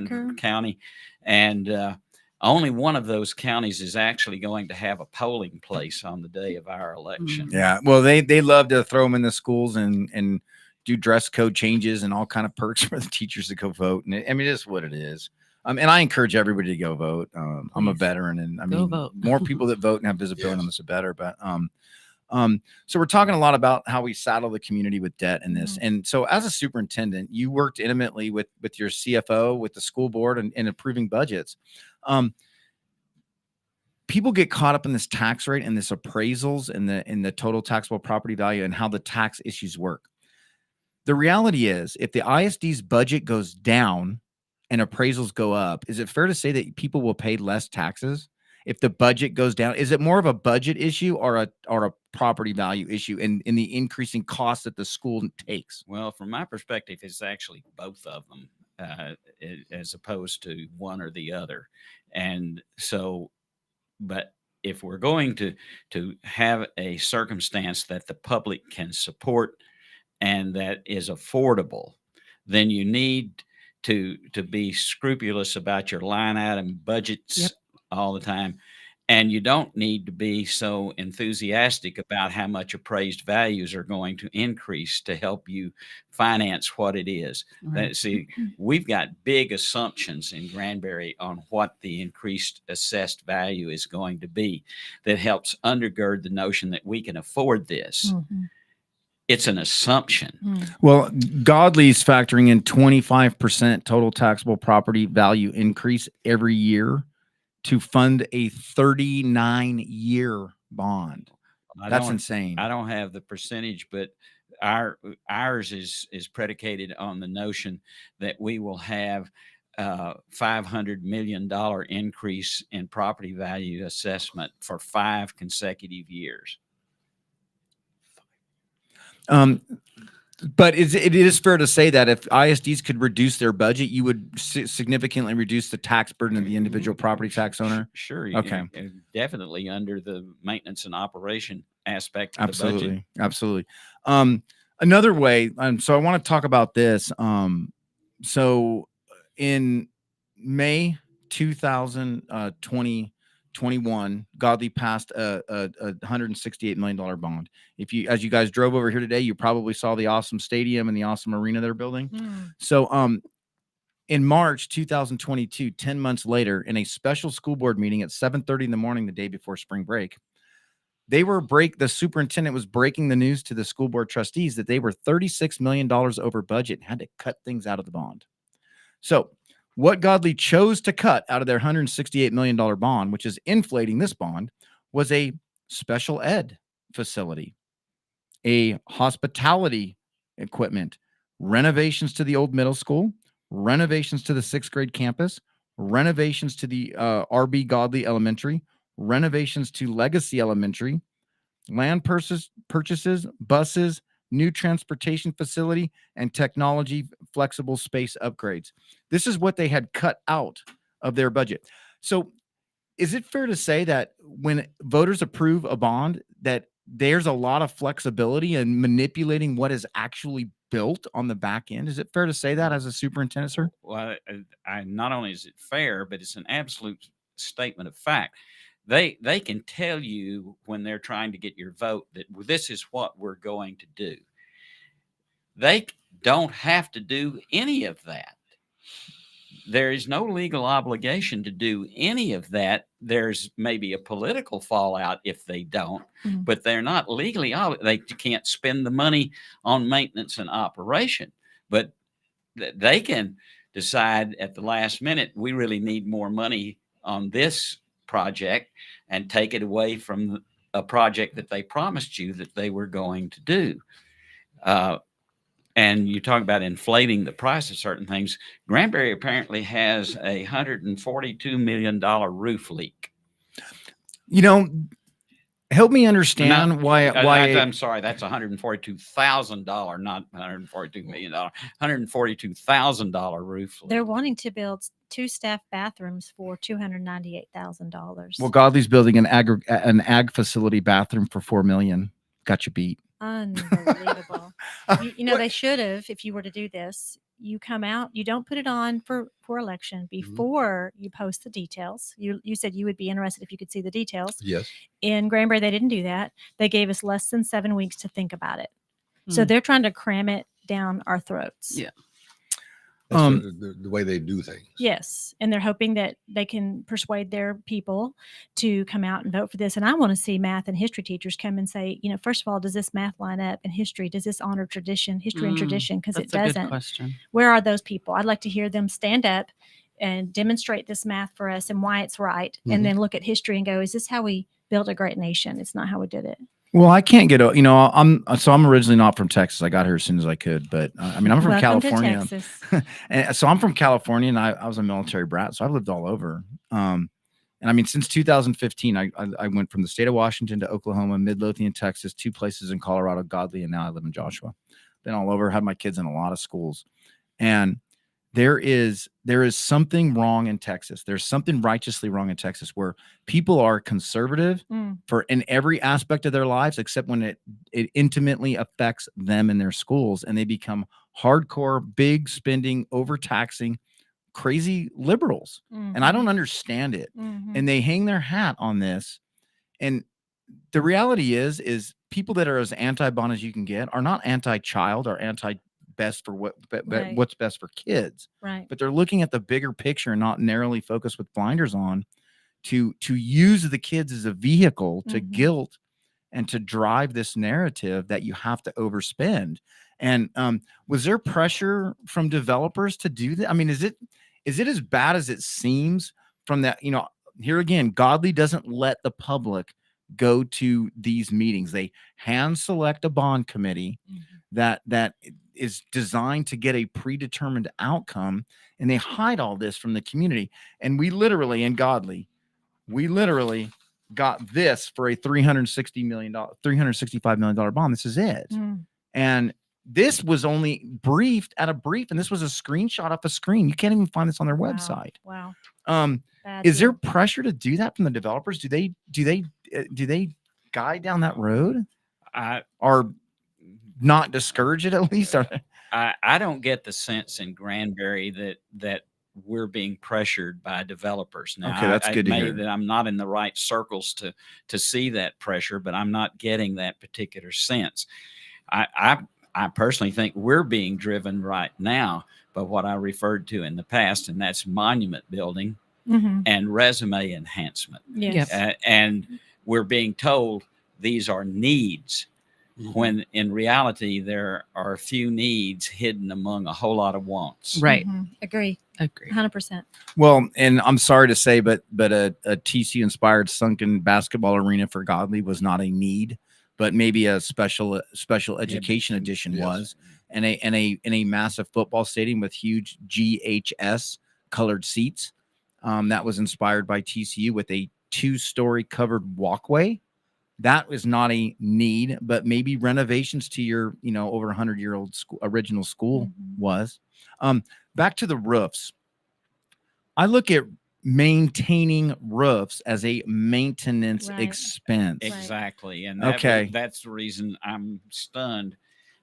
Parker. County, and only one of those counties is actually going to have a polling place on the day of our election. Yeah, well, they love to throw them in the schools and do dress code changes and all kind of perks for the teachers to go vote. And I mean, it's what it is. And I encourage everybody to go vote. I'm a veteran, and I mean, more people that vote and have visibility on this, the better. But so we're talking a lot about how we saddle the community with debt in this. And so as a superintendent, you worked intimately with your CFO, with the school board, and approving budgets. People get caught up in this tax rate and this appraisals and the total taxable property value and how the tax issues work. The reality is, if the ISD's budget goes down and appraisals go up, is it fair to say that people will pay less taxes if the budget goes down? Is it more of a budget issue or a property value issue in the increasing costs that the school takes? Well, from my perspective, it's actually both of them, as opposed to one or the other. And so, but if we're going to have a circumstance that the public can support and that is affordable, then you need to be scrupulous about your line item budgets all the time. And you don't need to be so enthusiastic about how much appraised values are going to increase to help you finance what it is. See, we've got big assumptions in Granbury on what the increased assessed value is going to be that helps undergird the notion that we can afford this. It's an assumption. Well, Godley's factoring in 25% total taxable property value increase every year to fund a 39-year bond. That's insane. I don't have the percentage, but ours is predicated on the notion that we will have $500 million increase in property value assessment for 5 consecutive years. But it is fair to say that if ISDs could reduce their budget, you would significantly reduce the tax burden of the individual property tax owner. Sure. Okay. Definitely under the maintenance and operation aspect of Absolutely. the budget. Absolutely. Another way, so I want to talk about this. So in May 2021, Godley passed a $168 million bond. As you guys drove over here today, you probably saw the awesome stadium and the awesome arena they're building. So in March 2022, 10 months later, in a special school board meeting at 7:30 in the morning, the day before spring break, the superintendent was breaking the news to the school board trustees that they were $36 million over budget and had to cut things out of the bond. So what Godley chose to cut out of their $168 million bond, which is inflating this bond, was a special ed facility, a hospitality equipment, renovations to the old middle school, renovations to the 6th grade campus, renovations to the RB Godley Elementary, renovations to Legacy Elementary, land purchases, buses, new transportation facility, and technology flexible space upgrades. This is what they had cut out of their budget. So is it fair to say that when voters approve a bond, that there's a lot of flexibility in manipulating what is actually built on the back end? Is it fair to say that as a superintendent, sir? Well, not only is it fair, but it's an absolute statement of fact. They can tell you when they're trying to get your vote that this is what we're going to do. They don't have to do any of that. There is no legal obligation to do any of that. There's maybe a political fallout if they don't, but they're not legally obligated. They can't spend the money on maintenance and operation, but they can decide at the last minute, we really need more money on this project, and take it away from a project that they promised you that they were going to do. And you talk about inflating the price of certain things. Granbury apparently has a $142 million roof leak. You know, help me understand why. I'm sorry, that's $142,000, not $142 million. $142,000 roof leak. They're wanting to build 2 staff bathrooms for $298,000. Well, Godley's building an ag facility bathroom for $4 million. Got you beat. Unbelievable. you know, they should have, if you were to do this, you come out, you don't put it on for election before you post the details. You said you would be interested if you could see the details. Yes. In Granbury, they didn't do that. They gave us less than 7 weeks to think about it. So they're trying to cram it down our throats. Yeah. That's the way they do things. Yes. And they're hoping that they can persuade their people to come out and vote for this. And I want to see math and history teachers come and say, you know, first of all, does this math line up in history? Does this honor tradition, history and tradition? Because it That's a doesn't. good question. Where are those people? I'd like to hear them stand up and demonstrate this math for us and why it's right. And then look at history and go, is this how we built a great nation? It's not how we did it. Well, I can't get, you know, I'm originally not from Texas. I got here as soon as I could, but I mean, I'm from Welcome California. to Texas. And so I'm from California, and I was a military brat, so I've lived all over. And I mean, since 2015, I went from the state of Washington to Oklahoma, Midlothian, Texas, 2 places in Colorado, Godley, and now I live in Joshua. Been all over, had my kids in a lot of schools. And there is something wrong in Texas. There's something righteously wrong in Texas where people are conservative in every aspect of their lives, except when it intimately affects them in their schools, and they become hardcore, big spending, overtaxing, crazy liberals. And I don't understand it. And they hang their hat on this. And the reality is people that are as anti-bond as you can get are not anti-child or anti-best for what's best for kids. Right. But they're looking at the bigger picture and not narrowly focused with blinders on to use the kids as a vehicle to guilt and to drive this narrative that you have to overspend. And was there pressure from developers to do that? I mean, is it as bad as it seems from that? You know, here again, Godley doesn't let the public go to these meetings. They hand select a bond committee that is designed to get a predetermined outcome, and they hide all this from the community. And we literally, in Godley, got this for a $365 million bond. This is it. And this was only briefed at a brief, and this was a screenshot off a screen. You can't even find this on their website. Wow. Is there pressure to do that from the developers? Do they guide down that road? Or not discourage it at least? I don't get the sense in Granbury that we're being pressured by developers. Now, okay, that's good to hear. That I'm not in the right circles to see that pressure, but I'm not getting that particular sense. I personally think we're being driven right now by what I referred to in the past, and that's monument building and resume enhancement. Yes. And we're being told these are needs, when in reality there are a few needs hidden among a whole lot of wants. Right. Agree. 100%. Well, and I'm sorry to say, but a TCU inspired sunken basketball arena for Godley was not a need, but maybe a special education edition was, and a massive football stadium with huge GHS colored seats. That was inspired by TCU with a 2-story covered walkway. That was not a need, but maybe renovations to your, over 100-year-old original school was. Back to the roofs. I look at maintaining roofs as a maintenance expense. Exactly. And that's the reason I'm stunned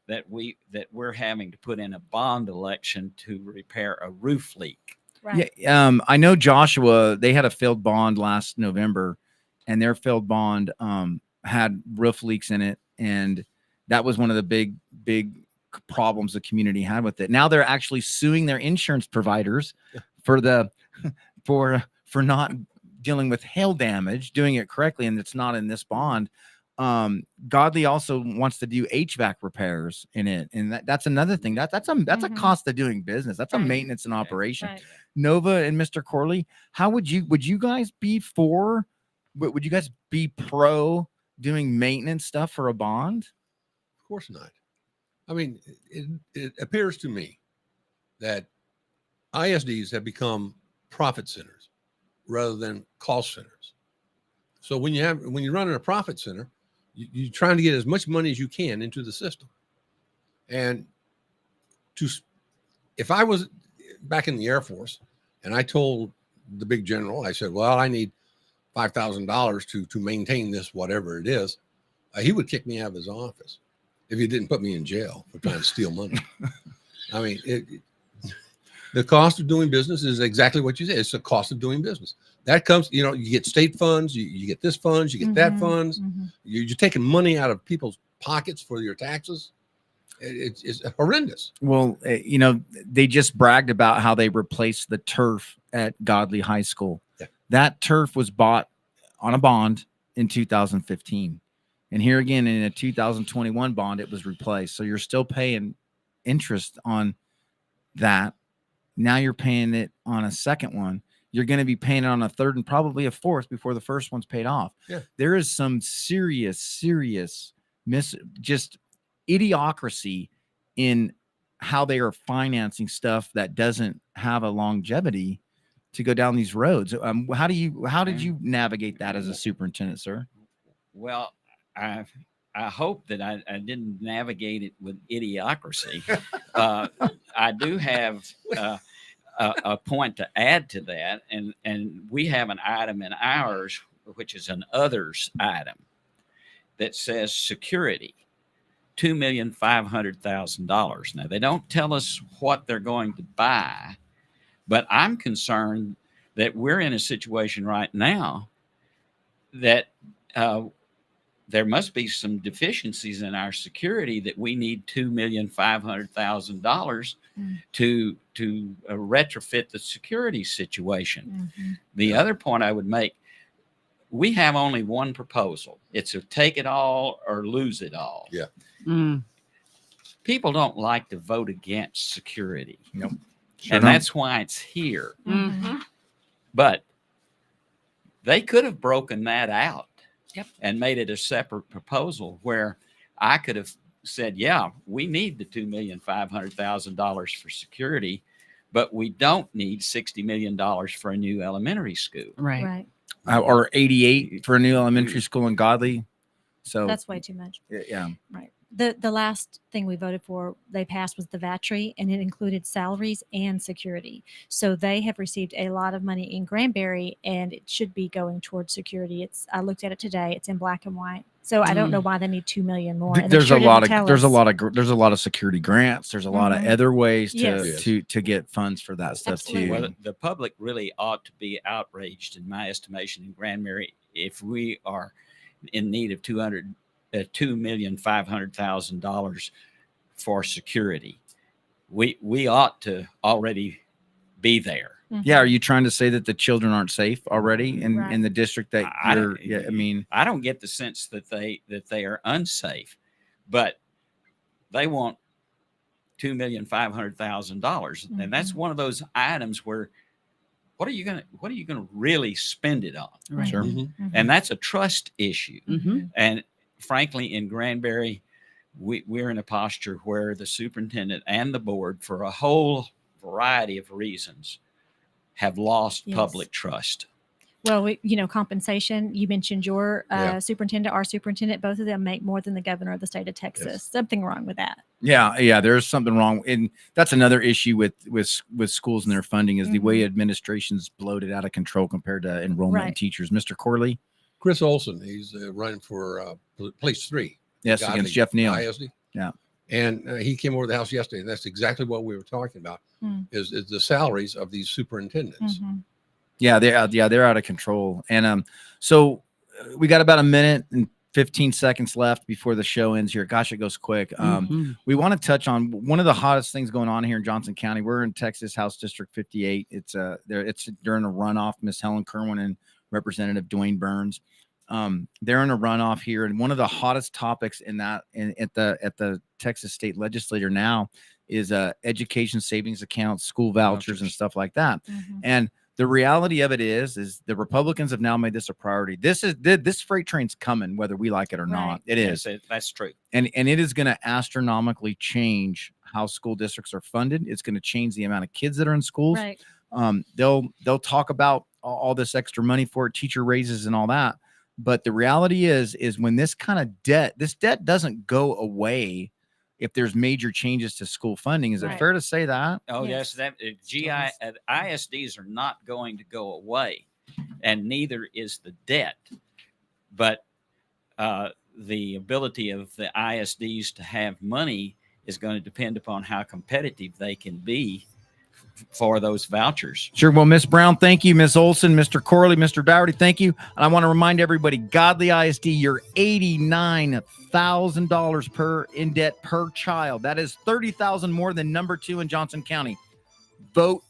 that we're having to put in a bond election to repair a roof leak. Right. Yeah. I know Joshua, they had a failed bond last November, and their failed bond had roof leaks in it. And that was one of the big problems the community had with it. Now they're actually suing their insurance providers for not dealing with hail damage, doing it correctly. And it's not in this bond. Godley also wants to do HVAC repairs in it. And that's another thing that's a cost of doing business. That's a maintenance and operation. Right. Nova and Mr. Corley, how would you guys be would you guys be pro doing maintenance stuff for a bond? Of course not. I mean, it appears to me that ISDs have become profit centers rather than cost centers. So when you're running a profit center, you're trying to get as much money as you can into the system. And if I was back in the Air Force and I told the big general, I said, well, I need $5,000 to maintain this, whatever it is, he would kick me out of his office if he didn't put me in jail for trying to steal money. I mean, the cost of doing business is exactly what you said. It's the cost of doing business. That comes, you get state funds, you get this funds, you get that funds. You're taking money out of people's pockets for your taxes. It's horrendous. Well, they just bragged about how they replaced the turf at Godley High School. Yeah. That turf was bought on a bond in 2015. And here again, in a 2021 bond, it was replaced. So you're still paying interest on that. Now you're paying it on a second one. You're going to be paying it on a third and probably a fourth before the first one's paid off. Yeah. There is some serious just idiocracy in how they are financing stuff that doesn't have a longevity to go down these roads. How did you navigate that as a superintendent, sir? Well, I hope that I didn't navigate it with idiocracy. I do have a point to add to that, and we have an item in ours, which is an others item, that says security, $2,500,000. Now, they don't tell us what they're going to buy, but I'm concerned that we're in a situation right now that there must be some deficiencies in our security that we need $2,500,000 to retrofit the security situation. The other point I would make, we have only one proposal. It's a take it all or lose it all. Yeah. People don't like to vote against security. Nope. And that's why it's here. But They could have broken that out Yep. and made it a separate proposal where I could have said, yeah, we need the $2,500,000 for security, but we don't need $60 million for a new elementary school. Right. Right. Or 88 for a new elementary school in Godley. So That's way too much. yeah. Right. The last thing we voted for, they passed, was the VATRI, and it included salaries and security. So they have received a lot of money in Granbury, and it should be going towards security. I looked at it today. It's in black and white. So I don't know why they need $2 million more. And they There's sure a didn't lot of tell there's us. a lot of security grants. There's a lot of other ways to Yes. to get funds for that stuff Absolutely. too. Well, the public really ought to be outraged, in my estimation, in Granbury, if we are in need of $2,500,000 for security. We ought to already be there. Yeah, are you trying to say that the children aren't safe already in Right. the district that I you're? don't- Yeah, I mean, I don't get the sense that they are unsafe, but they want $2,500,000, and that's one of those items where what are you gonna really spend it on? Right. Sure. And that's a trust issue. Mhm. And frankly, in Granbury, we're in a posture where the superintendent and the board, for a whole variety of reasons, have lost Yes. public trust. Well, compensation. You mentioned your Yeah. superintendent, our superintendent. Both of them make more than the governor of the state of Texas. Yes. Something wrong with that. yeah, there's something wrong, and that's another issue with schools and their funding is the way administration's bloated out of control compared to enrollment in Right. teachers. Mr. Corley, Chris Olson, he's running for place 3. yes, Godley against Jeff Neal. ISD. Yeah. And he came over to the house yesterday, and that's exactly what we were talking about is the salaries of these superintendents. Yeah, they're out of control. And so we got about a minute and 15 seconds left before the show ends here. Gosh, it goes quick. Mhm. We want to touch on one of the hottest things going on here in Johnson County. We're in Texas House District 58. It's during a runoff. Miss Helen Kerwin and Representative Dwayne Burns. They're in a runoff here, and one of the hottest topics at the Texas State Legislature now is education savings accounts, school vouchers, and stuff like that. And the reality of it is the Republicans have now made this a priority. This freight train's coming, whether we like it or not. Right. It is, Yes, that's true. and it is going to astronomically change how school districts are funded. It's going to change the amount of kids that are in schools. Right. They'll talk about all this extra money for teacher raises and all that. But the reality is when this kind of debt doesn't go away if there's major changes to school funding. Is it Right. fair to say that? Oh, yes, Yes. that ISDs are not going to go away, and neither is the debt. But the ability of the ISDs to have money is going to depend upon how competitive they can be for those vouchers. Sure. Well, Miss Brown, thank you. Miss Olson, Mr. Corley, Mr. Doherty, thank you. And I want to remind everybody, Godley ISD, you're $89,000 in debt per child. That is $30,000 more than number 2 in Johnson County. Vote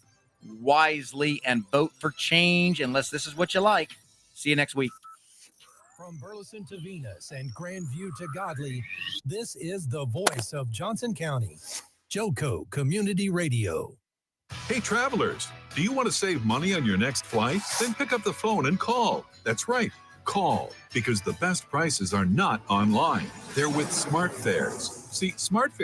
wisely and vote for change, unless this is what you like. See you next week. From Burleson to Venus and Grandview to Godley, this is the voice of Johnson County. Joco Community Radio. Hey, travelers, do you want to save money on your next flight? Then pick up the phone and call. That's right, call, because the best prices are not online. They're with SmartFares. See, SmartFares